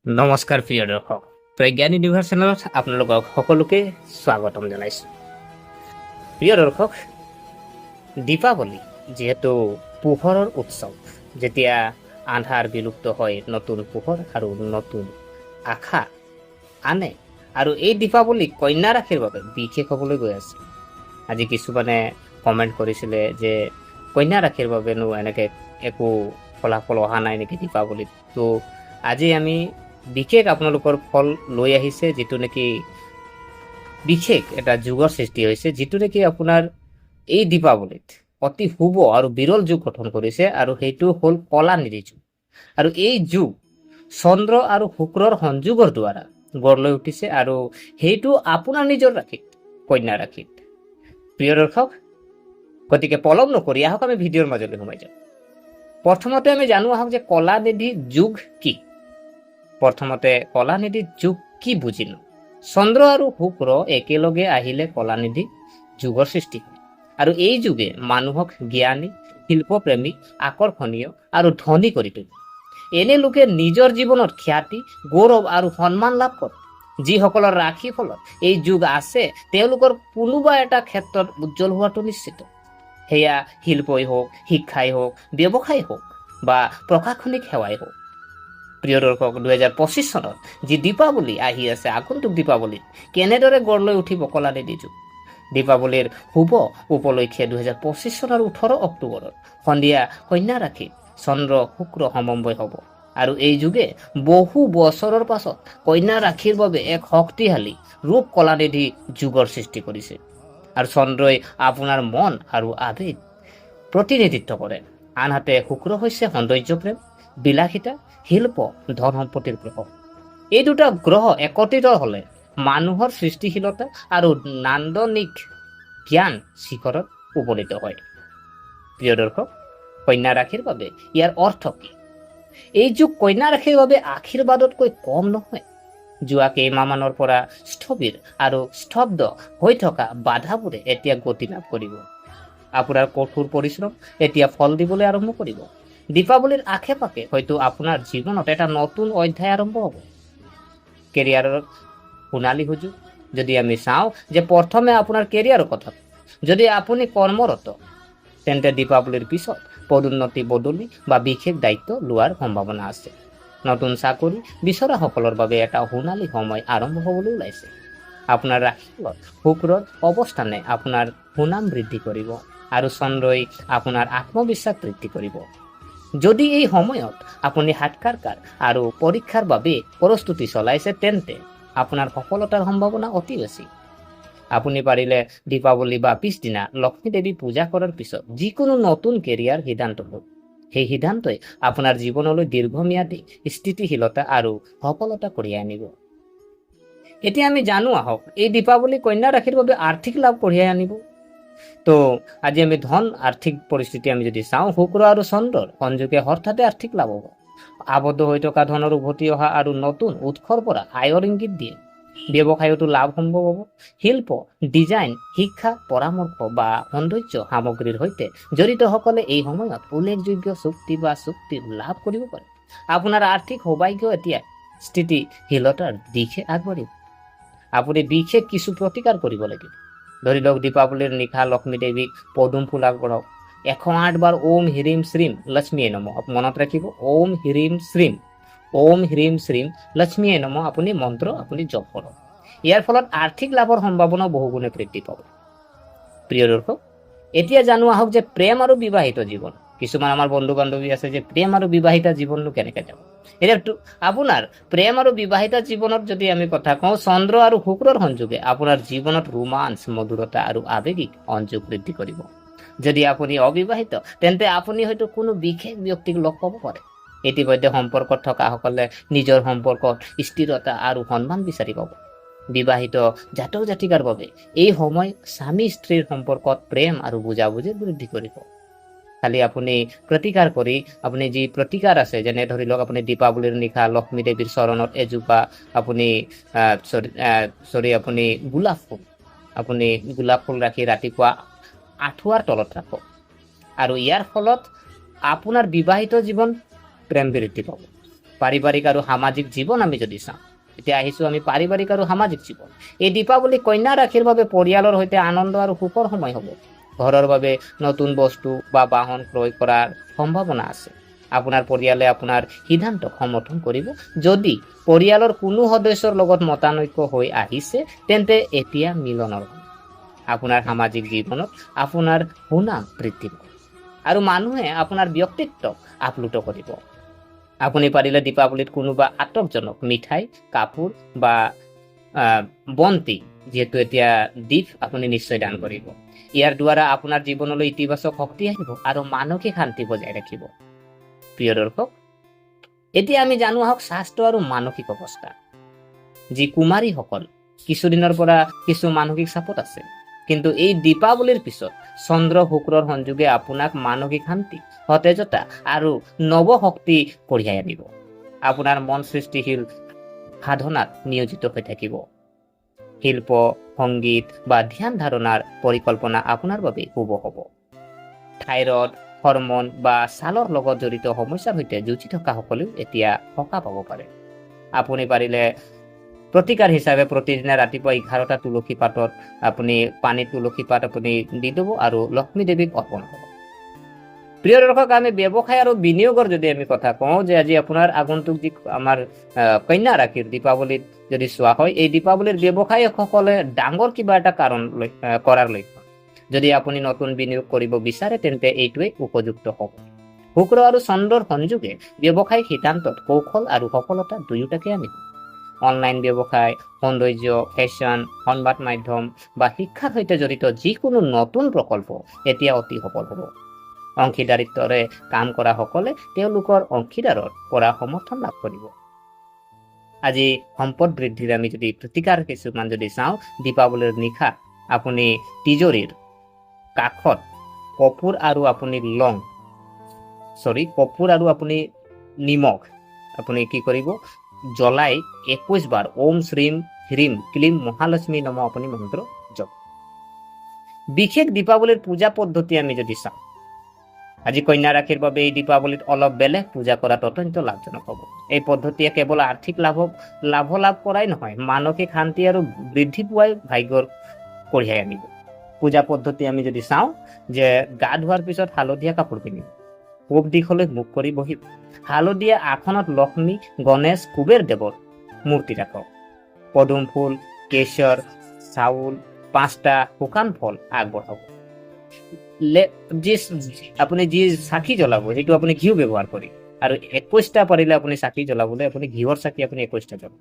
নমস্কাৰ প্ৰিয় দৰ্শক, প্ৰজ্ঞান ইউনিভাৰ্ছ চেনেলত আপোনালোকক সকলোকে স্বাগতম জনাইছোঁ। প্ৰিয় দৰ্শক, দীপাৱলী যিহেতু পোহৰৰ উৎসৱ, যেতিয়া আন্ধাৰ বিলুপ্ত হয় নতুন পোহৰ আৰু নতুন আশা আনে, আৰু এই দীপাৱলী কন্যা ৰাশিৰ বাবে বিশেষ হ'বলৈ গৈ আছে। আজি কিছুমানে কমেণ্ট কৰিছিলে যে কন্যা ৰাশিৰ বাবেনো এনেকৈ একো ফলাফল অহা নাই নেকি দীপাৱলীত। তো আজি আমি বিশেষ আপোনালোকৰ ফল লৈ আহিছে, যিটো নেকি বিশেষ এটা যুগৰ সৃষ্টি হৈছে, যিটো নেকি আপোনাৰ এই দীপাৱলীত অতি শুভ আৰু বিৰল যুগ গঠন কৰিছে, আৰু সেইটো হ'ল কলা নিধি যুগ। আৰু এই যুগ চন্দ্ৰ আৰু শুক্ৰৰ সংযোগৰ দ্বাৰা গঢ় লৈ উঠিছে, আৰু সেইটো আপোনাৰ নিজৰ ৰাশিত, কন্যা ৰাশিত। প্ৰিয় দৰ্শক, গতিকে পলম নকৰি আহক আমি ভিডিঅ'ৰ মাজলৈ সোমাই যাওঁ। প্ৰথমতে আমি জানো আহক যে কলা নিধি যুগ কি। প্ৰথমতে কলানিধি যুগ কি বুজিলো। চন্দ্ৰ আৰু শুক্ৰ একেলগে আহিলে কলানিধি যুগৰ সৃষ্টি হয়, আৰু এই যুগে মানুহক জ্ঞানী, শিল্পপ্ৰেমী, আকৰ্ষণীয় আৰু ধনী কৰি তোলে। এনে লোকে নিজৰ জীৱনত খ্যাতি, গৌৰৱ আৰু সন্মান লাভ কৰে। যিসকলৰ ৰাশি ফলত এই যুগ আছে, তেওঁলোকৰ কোনোবা এটা ক্ষেত্ৰত উজ্জ্বল হোৱাটো নিশ্চিত। সেয়া শিল্পই হওক, শিক্ষাই হওক, ব্যৱসায় হওক বা প্ৰশাসনিক সেৱাই হওক। প্ৰিয় দৰ্শক, 2025 চনত যি দীপাৱলী আহি আছে, আগন্তুক দীপাৱলীত কেনেদৰে গঢ় লৈ উঠিব কলানিধি যুগ। দীপাৱলীৰ শুভ উপলক্ষে 2025 চনৰ 18 অক্টোবৰত সন্ধিয়া কন্যা ৰাশিত চন্দ্ৰ শুক্ৰ সমন্বয় হ'ব, আৰু এই যুগে বহু বছৰৰ পাছত কন্যা ৰাশিৰ বাবে এক শক্তিশালী ৰূপ কলানিধি যুগৰ সৃষ্টি কৰিছে। আৰু চন্দ্ৰই আপোনাৰ মন আৰু আবেগ প্ৰতিনিধিত্ব কৰে, আনহাতে শুক্ৰ হৈছে সৌন্দৰ্য প্ৰেম, বিলাসিতা, শিল্প, ধন সম্পত্তিৰ গ্ৰহ। এই দুটা গ্ৰহ একত্ৰিত হলে মানুহৰ সৃষ্টিশীলতা আৰু নান্দনিক জ্ঞান শিখৰত উপনীত হয়। প্ৰিয় দৰ্শক, কন্যা ৰাশিৰ বাবে ইয়াৰ অৰ্থ কি? এই যুগ কন্যা ৰাশিৰ বাবে আশীৰ্বাদতকৈ কম নহয়। যোৱা কেইমাহমানৰ পৰা স্থবিৰ আৰু স্তব্ধ হৈ থকা বাধাবোৰে এতিয়া গতি লাভ কৰিব। আপোনাৰ কঠোৰ পৰিশ্ৰম এতিয়া ফল দিবলৈ আৰম্ভ কৰিব। দীপাৱলীৰ আশে পাশে হয়তো আপোনাৰ জীৱনত এটা নতুন অধ্যায় আৰম্ভ হ'ব। কেৰিয়াৰৰ সোণালী সুযোগ। যদি আমি চাওঁ যে প্ৰথমে আপোনাৰ কেৰিয়াৰৰ কথা, যদি আপুনি কৰ্মৰত, তেন্তে দীপাৱলীৰ পিছত পদোন্নতি, বদলি বা বিশেষ দায়িত্ব লোৱাৰ সম্ভাৱনা আছে। নতুন চাকৰি বিচৰাসকলৰ বাবে এটা সোণালী সময় আৰম্ভ হ'বলৈ ওলাইছে। আপোনাৰ ৰাশিফলত শুক্ৰৰ অৱস্থানে আপোনাৰ সুনাম বৃদ্ধি কৰিব, আৰু চন্দ্ৰই আপোনাৰ আত্মবিশ্বাস বৃদ্ধি কৰিব। যদি এই সময়ত আপুনি সাক্ষাৎকাৰ আৰু পৰীক্ষাৰ বাবে প্ৰস্তুতি চলাইছে, তেন্তে আপোনাৰ সফলতাৰ সম্ভাৱনা অতি বেছি। আপুনি পাৰিলে দীপাৱলী বা পিছদিনা লক্ষ্মী দেৱী পূজা কৰাৰ পিছত যিকোনো নতুন কেৰিয়াৰ সিদ্ধান্ত লওক। সেই সিদ্ধান্তই আপোনাৰ জীৱনলৈ দীৰ্ঘম্যাদী স্থিতিশীলতা আৰু সফলতা কঢ়িয়াই আনিব। এতিয়া আমি জানো আহক, এই দীপাৱলী কন্যা ৰাশিৰ বাবে আৰ্থিক লাভ কঢ়িয়াই আনিব। তো আজি আমি ধন আৰ্থিক পৰিস্থিতি আমি যদি চাওঁ, শুক্ৰ আৰু চন্দ্ৰৰ সংযোগে হঠাতে আৰ্থিক লাভ হ'ব। আবদ্ধ হৈ থকা ধনৰ উভতি অহা আৰু নতুন উৎসৰ পৰা আয়ৰ ইংগিত দিয়ে। ব্যৱসায়তো লাভ সম্ভৱ হ'ব। শিল্প, ডিজাইন, শিক্ষা, পৰামৰ্শ বা সৌন্দৰ্য সামগ্ৰীৰ সৈতে জড়িতসকলে এই সময়ত উল্লেখযোগ্য চুক্তি বা চুক্তি লাভ কৰিব পাৰে। আপোনাৰ আৰ্থিক সৌভাগ্য এতিয়া স্থিতিশীলতাৰ দিশে আগবাঢ়িব। আপুনি বিশেষ কিছু প্ৰতিকাৰ কৰিব লাগিব। ধৰি লওক, দীপাৱলীৰ নিশা লক্ষ্মী দেৱীক পদুম ফুল আগবঢ়াওক। 108 বাৰ ওম হ্ৰীম শ্ৰীম লক্ষ্মীয়ে নমঃ মনত ৰাখিব। ওম হ্ৰীম শ্ৰীম লক্ষ্মীয়ে নমঃ আপুনি মন্ত্ৰ আপুনি জপ কৰক। ইয়াৰ ফলত আৰ্থিক লাভৰ সম্ভাৱনা বহুগুণে বৃদ্ধি পাব। প্ৰিয় দৰ্শক, এতিয়া জানো আহক যে প্ৰেম আৰু বিবাহিত জীৱন। কিছুমান আমাৰ বন্ধু বান্ধৱী আছে যে প্ৰেম আৰু বিবাহিত জীৱননো কেনেকৈ যাব। এতিয়া আপোনাৰ প্ৰেম আৰু বিবাহিত জীৱনত যদি আমি কথা কওঁ, চন্দ্ৰ আৰু শুক্ৰৰ সংযোগে আপোনাৰ জীৱনত ৰোমাঞ্চ, মধুৰতা আৰু আৱেগিক সংযোগ বৃদ্ধি কৰিব। যদি আপুনি অবিবাহিত, তেন্তে আপুনি হয়তো কোনো বিশেষ ব্যক্তিক লগ পাব পাৰে। ইতিমধ্যে সম্পৰ্কত থকাসকলে নিজৰ সম্পৰ্কত স্থিৰতা আৰু সন্মান বিচাৰি পাব। বিবাহিত জাতক জাতিকাৰ বাবে এই সময় স্বামী স্ত্ৰীৰ সম্পৰ্কত প্ৰেম আৰু বুজাবুজিৰ বৃদ্ধি কৰিব। খালি আপুনি প্ৰতিকাৰ কৰি, আপুনি যি প্ৰতিকাৰ আছে, যেনে ধৰি লওক আপুনি দীপাৱলীৰ নিশা লক্ষ্মী দেৱীৰ চৰণত এজোপা আপুনি আপুনি গোলাপ ফুল ৰাখি ৰাতিপুৱা আঁঠুৱাৰ তলত ৰাখক, আৰু ইয়াৰ ফলত আপোনাৰ বিবাহিত জীৱন প্ৰেম বৃদ্ধি পাব। পাৰিবাৰিক আৰু সামাজিক জীৱন আমি যদি চাওঁ, এতিয়া আহিছোঁ আমি পাৰিবাৰিক আৰু সামাজিক জীৱন। এই দীপাৱলী কন্যা ৰাশিৰ বাবে পৰিয়ালৰ সৈতে আনন্দ আৰু সুখৰ সময় হ'ব। ঘৰৰ বাবে নতুন বস্তু বা বাহন ক্ৰয় কৰাৰ সম্ভাৱনা আছে। আপোনাৰ পৰিয়ালে আপোনাৰ সিদ্ধান্তক সমৰ্থন কৰিব। যদি পৰিয়ালৰ কোনো সদস্যৰ লগত মতানৈক্য হৈ আহিছে, তেন্তে এতিয়া মিলনৰ সময়। আপোনাৰ সামাজিক জীৱনত আপোনাৰ সুনাম বৃদ্ধি পাব আৰু মানুহে আপোনাৰ ব্যক্তিত্বক আপ্লুত কৰিব। আপুনি পাৰিলে দীপাৱলীত কোনোবা আটকজনক মিঠাই, কাপোৰ বা বন্তি, যিহেতু এতিয়া দীপ, আপুনি নিশ্চয় দান কৰিব। ইয়াৰ দ্বাৰা আপোনাৰ জীৱনলৈ ইতিবাচক শক্তি আহিব আৰু মানসিক শান্তি বজাই ৰাখিব। প্ৰিয় দৰ্শক, এতিয়া আমি জানো আহক স্বাস্থ্য আৰু মানসিক অৱস্থা। যি কুমাৰীসকল কিছুদিনৰ পৰা কিছু মানসিক চাপত আছে, কিন্তু এই দীপাৱলীৰ পিছত চন্দ্ৰ শুক্ৰৰ সংযোগে আপোনাক মানসিক শান্তি, সতেজতা আৰু নৱশক্তি কঢ়িয়াই আনিব। আপোনাৰ মন সৃষ্টিশীল সাধনাত নিয়োজিত হৈ থাকিব। শিল্প, সংগীত বা ধ্যান ধাৰণাৰ পৰিকল্পনা আপোনাৰ বাবে শুভ হ'ব। থাইৰয়ড, হৰমন বা ছালৰ লগত জড়িত সমস্যাৰ সৈতে যুঁজি থকা সকলেও এতিয়া সকাহ পাব পাৰে। আপুনি পাৰিলে প্ৰতিকাৰ হিচাপে প্ৰতিদিনে ৰাতিপুৱা 11টা তুলসী পাতত আপুনি পানীত তুলসী পাত আপুনি দি দিব আৰু লক্ষ্মী দেৱীক অৰ্পণ কৰিব। প্ৰিয় দৰ্শক, আমি ব্যৱসায় আৰু বিনিয়োগৰ যদি আমি কথা কওঁ, যে আজি আপোনাৰ আগন্তুক যি আমাৰ কন্যা ৰাশিৰ দীপাৱলীত যদি চোৱা হয়, এই দীপাৱলীৰ ব্যৱসায়ীসকলে ডাঙৰ কিবা এটা কাৰণ কৰাৰ লক্ষ্য। যদি আপুনি নতুন বিনিয়োগ কৰিব বিচাৰে, তেন্তে এইটোৱে উপযুক্ত হ'ব। শুক্ৰ আৰু চন্দ্ৰৰ সংযোগে ব্যৱসায়িক সিদ্ধান্তত কৌশল আৰু সফলতা দুয়োটাকে আনিব। অনলাইন ব্যৱসায়, সৌন্দৰ্য, ফেশ্বন, সংবাদ মাধ্যম বা শিক্ষাৰ সৈতে জড়িত যিকোনো নতুন প্ৰকল্প এতিয়া অতি সফল হ'ব। অংশীদাৰিত্বৰে কাম কৰা সকলে তেওঁলোকৰ অংশীদাৰৰ পৰা সমৰ্থন লাভ কৰিব। আজি সম্পদ বৃদ্ধিৰ আমি যদি প্ৰতিকাৰ কিছুমান যদি চাওঁ, দীপাৱলীৰ নিশা আপুনি তিজোৰীৰ কাষত কপোৰ আৰু আপুনি নিমখ আপুনি কি কৰিব, জ্বলাই 21 বাৰ ওম শ্ৰীম হ্ৰীম ক্লীম মহালক্ষ্মী নম আপুনি মন্ত্ৰ জপ। বিশেষ দীপাৱলীৰ পূজা পদ্ধতি আমি যদি চাওঁ, আজি কন্যা ৰাশিৰ বাবে এই দীপাৱলীত অলপ বেলেগ পূজা কৰাটো অত্যন্ত লাভজনক হ'ব। এই পদ্ধতিয়ে কেৱল আৰ্থিক লাভ কৰাই নহয়, মানসিক শান্তি আৰু বৃদ্ধি পোৱাই ভাগ্যৰ কঢ়িয়াই আনিব। পূজা পদ্ধতি আমি যদি চাওঁ, যে গা ধোৱাৰ পিছত হালধীয়া কাপোৰ পিন্ধিব, পূব দিশলৈ মুখ কৰি বহিব, হালধীয়া আসনত লক্ষ্মী, গণেশ, কুবেৰ দেৱৰ মূৰ্তি ৰাখক। পদুম ফুল, কেশৰ, চাউল, 5টা শুকান ফল আগবঢ়াব। আপুনি যি চাকি জ্বলাব, সেইটো আপুনি ঘিউ ব্যৱহাৰ কৰি, আৰু 21টা পাৰিলে আপুনি চাকি জ্বলাবলৈ আপুনি ঘিউৰ চাকি আপুনি 21টা জ্বলাব।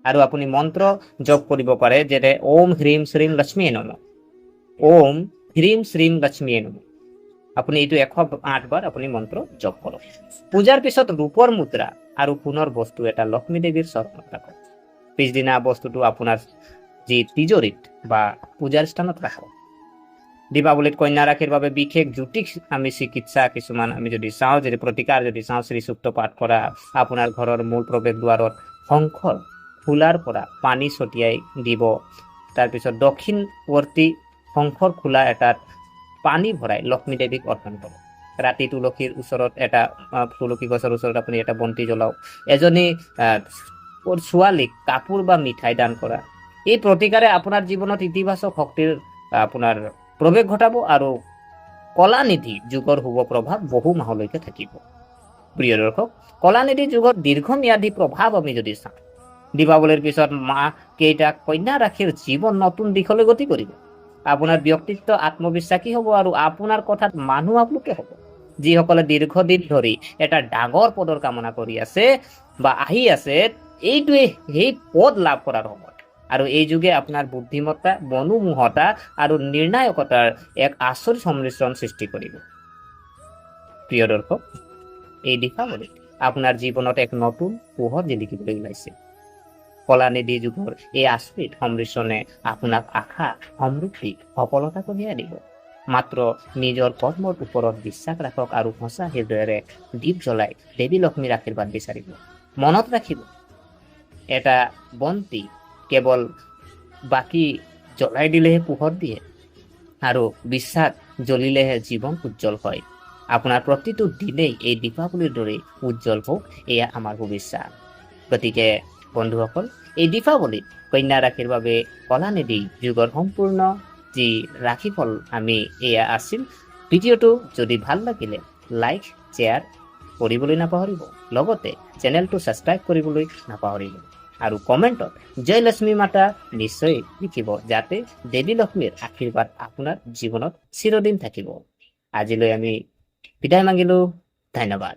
আৰু আপুনি মন্ত্ৰ জপ কৰিব পাৰে, যেনে ওম হ্ৰীম শ্ৰীম লক্ষ্মীয়ে নমঃ, ওম হ্ৰীম শ্ৰীম লক্ষ্মীয়ে নমঃ। আপুনি এইটো 108 বাৰ আপুনি মন্ত্ৰ জপ কৰক। পূজাৰ পিছত ৰূপৰ মুদ্ৰা আৰু সোণৰ বস্তু এটা লক্ষ্মী দেৱীৰ চৰণত ৰাখক। পিছদিনা বস্তুটো আপোনাৰ যি তিজোৰীত বা পূজাৰ স্থানত ৰাখক। দীপাৱলীত কন্যা ৰাশিৰ বাবে বিশেষ জ্যোতিষ আমি চিকিৎসা কিছুমান আমি যদি চাওঁ, যদি প্ৰতিকাৰ যদি চাওঁ, শ্ৰীসূক্ত পাঠ কৰা, আপোনাৰ ঘৰৰ মূল প্ৰৱেশ দুৱাৰত শংখৰ ফুলাৰ পৰা পানী ছটিয়াই দিব। তাৰপিছত দক্ষিণৱৰ্তী শংখৰ খোলা এটাত পানী ভৰাই লক্ষ্মী দেৱীক অৰ্পণ কৰক। ৰাতি তুলসীৰ ওচৰত তুলসী গছৰ ওচৰত আপুনি এটা বন্তি জ্বলাওক। এজনী ছোৱালীক কাপোৰ বা মিঠাই দান কৰা। এই প্ৰতিকাৰে আপোনাৰ জীৱনত ইতিবাচক শক্তিৰ আপোনাৰ প্ৰৱেশ ঘটাব আৰু কলানিধি যুগৰ শুভ প্ৰভাৱ বহু মাহলৈকে থাকিব। প্ৰিয় দৰ্শক, কলানিধি যুগৰ দীৰ্ঘম্যাদী প্ৰভাৱ আমি যদি চাওঁ, দীপাৱলীৰ পিছত মাহ কেইটা কন্যা ৰাশিৰ জীৱন নতুন দিশলৈ গতি কৰিব। আপোনাৰ ব্যক্তিত্ব আত্মবিশ্বাসী হ'ব আৰু আপোনাৰ কথাত মানুহ আপ্লুত হ'ব। যিসকলে দীৰ্ঘদিন ধৰি এটা ডাঙৰ পদৰ কামনা কৰি আছে বা আহি আছে, এইটোৱে সেই পদ লাভ কৰাৰ সময়। আৰু এই যুগে আপোনাৰ বুদ্ধিমত্তা, মনোমোহতা আৰু নিৰ্ণায়কতাৰ এক আচৰিত সংমিশ্ৰণ সৃষ্টি কৰিব। প্ৰিয় দৰ্শক, এই দীপাৱলীত আপোনাৰ জীৱনত এক নতুন পোহৰ জিলিকিবলৈ ওলাইছে। কলানিধি যুগৰ এই আচৰিত সংমিশ্ৰণে আপোনাক আশা, সমৃদ্ধি, সফলতা কঢ়িয়াই আনিব। মাত্ৰ নিজৰ কৰ্মৰ ওপৰত বিশ্বাস ৰাখক আৰু সঁচা হৃদয়েৰে দীপ জ্বলাই দেৱী লক্ষ্মীৰ আশীৰ্বাদ বিচাৰিব। মনত ৰাখিব, এটা বন্তি কেৱল বাকী জ্বলাই দিলেহে পোহৰ দিয়ে, আৰু বিশ্বাস জ্বলিলেহে জীৱন উজ্জ্বল হয়। আপোনাৰ প্ৰতিটো দিনেই এই দীপাৱলীৰ দৰে উজ্জ্বল হওক, এয়া আমাৰ শুভেচ্ছা। গতিকে বন্ধুসকল, এই দীপাৱলীত কন্যা ৰাশিৰ বাবে কলানিধি যুগৰ সম্পূৰ্ণ যি ৰাশিফল আমি এয়া আছিল। ভিডিঅ'টো যদি ভাল লাগিলে লাইক শ্বেয়াৰ কৰিবলৈ নাপাহৰিব, লগতে চেনেলটো ছাবস্ক্ৰাইব কৰিবলৈ নাপাহৰিব আৰু কমেণ্টত জয় লক্ষ্মী মাতা নিশ্চয় লিখিব, যাতে দেৱী লক্ষ্মীৰ আশীৰ্বাদ আপোনাৰ জীৱনত চিৰদিন থাকিব। আজিলৈ আমি বিদায় মাগিলোঁ। ধন্যবাদ।